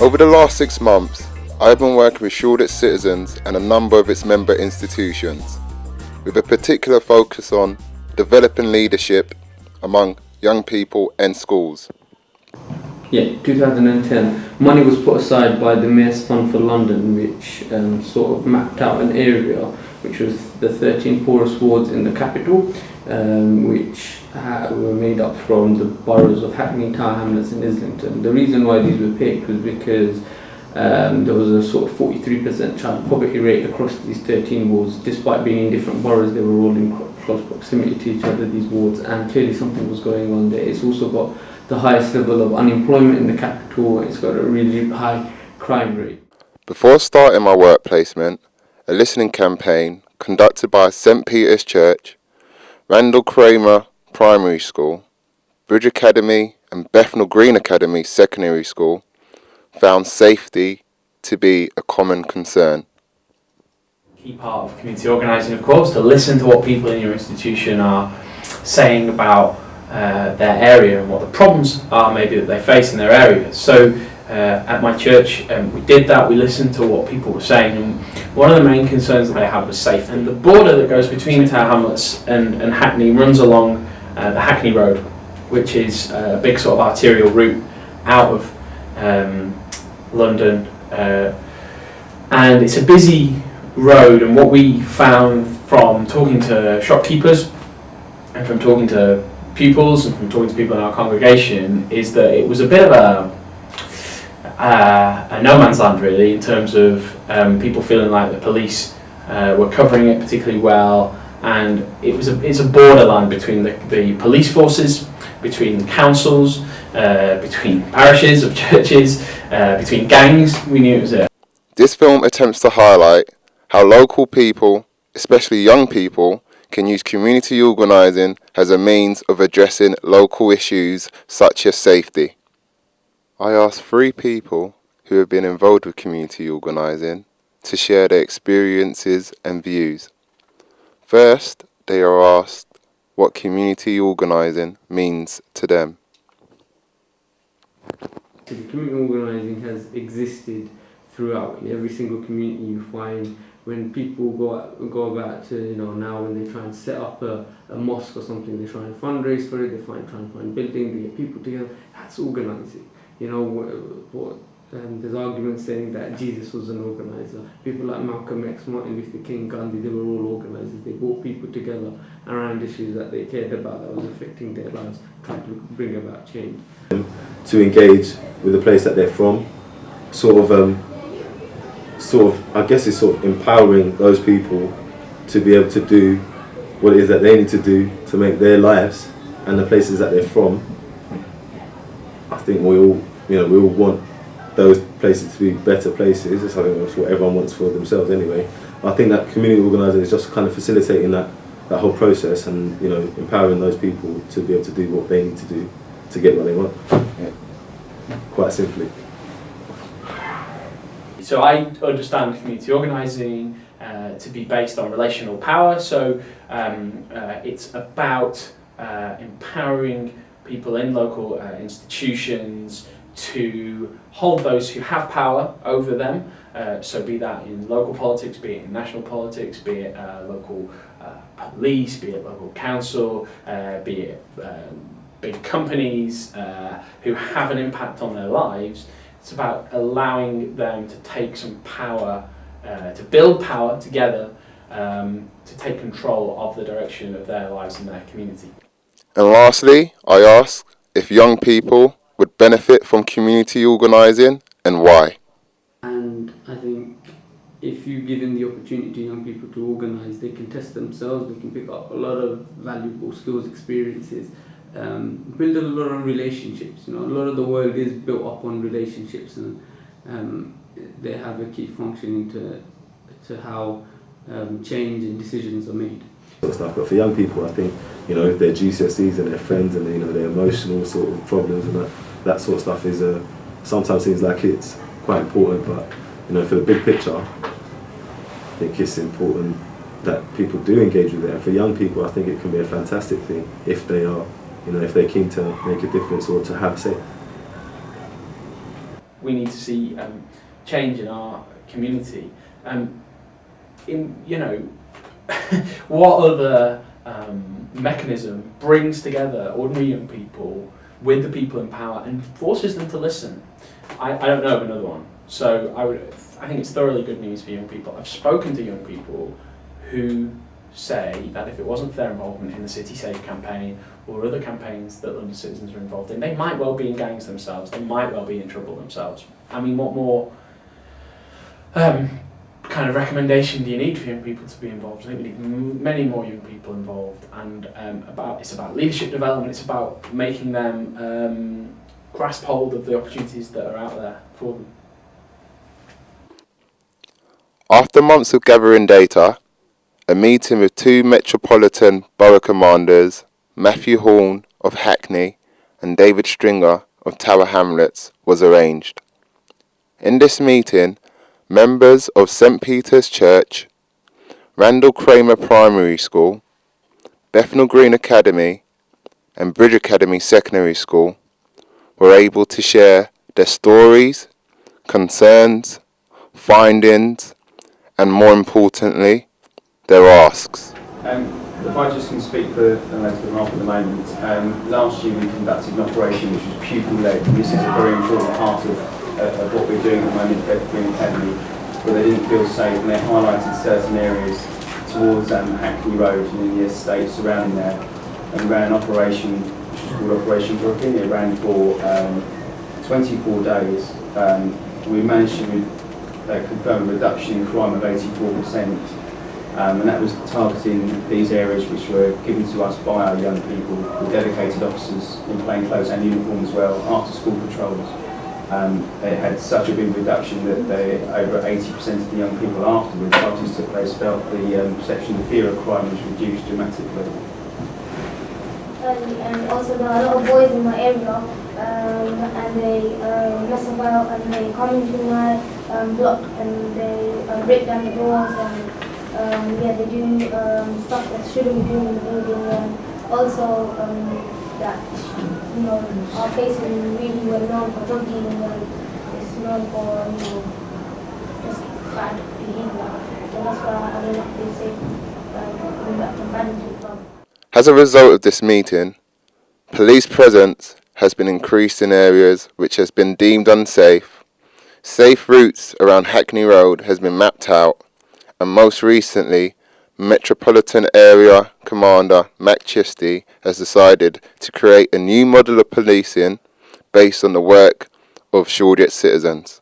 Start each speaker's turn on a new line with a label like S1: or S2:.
S1: Over the last 6 months, I have been working with Shoreditch citizens and a number of its member institutions, with a particular focus on developing leadership among young people and schools.
S2: Yeah, 2010, money was put aside by the Mayor's Fund for London, which sort of mapped out an area which was the 13 poorest wards in the capital, which were made up from the boroughs of Hackney, Tower Hamlets and Islington. The reason why these were picked was because there was a sort of 43% child poverty rate across these 13 wards. Despite being in different boroughs, they were all in close proximity to each other, these wards, and clearly something was going on there. It's also got the highest level of unemployment in the capital. It's got a really high crime rate.
S1: Before starting my work placement, a listening campaign conducted by St Peter's Church, Randall Kramer Primary School, Bridge Academy and Bethnal Green Academy Secondary School found safety to be a common concern.
S3: Key part of community organising, of course, to listen to what people in your institution are saying about their area and what the problems are maybe that they face in their area. So at my church we did that, we listened to what people were saying, and one of the main concerns that they had was safety. And the border that goes between Tower Hamlets and Hackney runs along the Hackney Road, which is a big sort of arterial route out of London, and it's a busy road. And what we found from talking to shopkeepers and from talking to pupils and from talking to people in our congregation is that it was a bit of a no man's land, really, in terms of people feeling like the police were covering it particularly well, and it's a borderline between the police forces, between councils, between parishes of churches, between gangs. We knew it was there.
S1: This film attempts to highlight how local people, especially young people, can use community organising as a means of addressing local issues such as safety. I asked 3 people who have been involved with community organising to share their experiences and views. First, they are asked what community organising means to them.
S2: Community organising has existed throughout. In every single community you find, when people go about to, now when they try and set up a mosque or something, they try and fundraise for it, they try and find building, they get people together. That's organising. There's arguments saying that Jesus was an organiser. People like Malcolm X, Martin Luther King, Gandhi, they were all organisers. They brought people together around issues that they cared about, that was affecting their lives, trying to bring about change.
S4: To engage with the place that they're from, I guess it's sort of empowering those people to be able to do what it is that they need to do to make their lives and the places that they're from. I think we all want those places to be better places. I think that's what everyone wants for themselves anyway. I think that community organising is just kind of facilitating that whole process and empowering those people to be able to do what they need to do to get what they want. Yeah. Quite simply.
S3: So I understand community organising to be based on relational power. So it's about empowering people in local institutions to hold those who have power over them. So be that in local politics, be it in national politics, be it local police, be it local council, be it big companies who have an impact on their lives. It's about allowing them to take some power, to build power together, to take control of the direction of their lives and their community.
S1: And lastly, I ask if young people would benefit from community organising and why.
S2: And I think if you give them the opportunity to young people to organise, they can test themselves, they can pick up a lot of valuable skills, experiences, build a lot of relationships. A lot of the world is built up on relationships, and they have a key functioning to how change and decisions are made.
S4: But for young people, I think if their GCSEs and their friends and their emotional sort of problems and that sort of stuff is sometimes seems like it's quite important, but for the big picture, I think it's important that people do engage with it. And for young people, I think it can be a fantastic thing if they are, if they're keen to make a difference or to have a say.
S3: we need to see change in our community. What other mechanism brings together ordinary young people with the people in power and forces them to listen? I don't know of another one. So I think it's thoroughly good news for young people. I've spoken to young people who say that if it wasn't for their involvement in the City Safe campaign or other campaigns that London citizens are involved in, they might well be in gangs themselves, they might well be in trouble themselves. I mean, what more kind of recommendation do you need for young people to be involved? I think we need many more young people involved, and it's about leadership development, it's about making them grasp hold of the opportunities that are out there for them.
S1: After months of gathering data, a meeting with two Metropolitan Borough Commanders, Matthew Horn of Hackney and David Stringer of Tower Hamlets, was arranged. In this meeting, members of St Peter's Church, Randall Kramer Primary School, Bethnal Green Academy and Bridge Academy Secondary School were able to share their stories, concerns, findings, and more importantly, their asks.
S5: If I just can speak for the Leicester Half at the moment, last year we conducted an operation which was pupil-led, and this is a very important part of what we're doing at the moment at Bethnal Green Academy, where they didn't feel safe, and they highlighted certain areas towards Hackney Road and in the estate surrounding there, and ran an operation which was called Operation Brooklyn. It ran for 24 days. We managed to confirm a reduction in crime of 84%, and that was targeting these areas which were given to us by our young people, with dedicated officers in plain clothes and uniform as well, after school patrols. It had such a big reduction that over 80% of the young people afterwards, after this took place, felt the perception, the fear of crime was reduced dramatically.
S6: And also there are a lot of boys in my area, and they mess about and they come into my block and they break down the doors and they do stuff that shouldn't be doing in the building, and also that our place is really well known for drug dealing, and it's known for just bad behaviour. So that's why I don't like to say going back to bad club.
S1: As a result of this meeting, police presence has been increased in areas which has been deemed unsafe. Safe routes around Hackney Road has been mapped out, and most recently, Metropolitan Area Commander Mac Chisty has decided to create a new model of policing based on the work of Shoreditch citizens.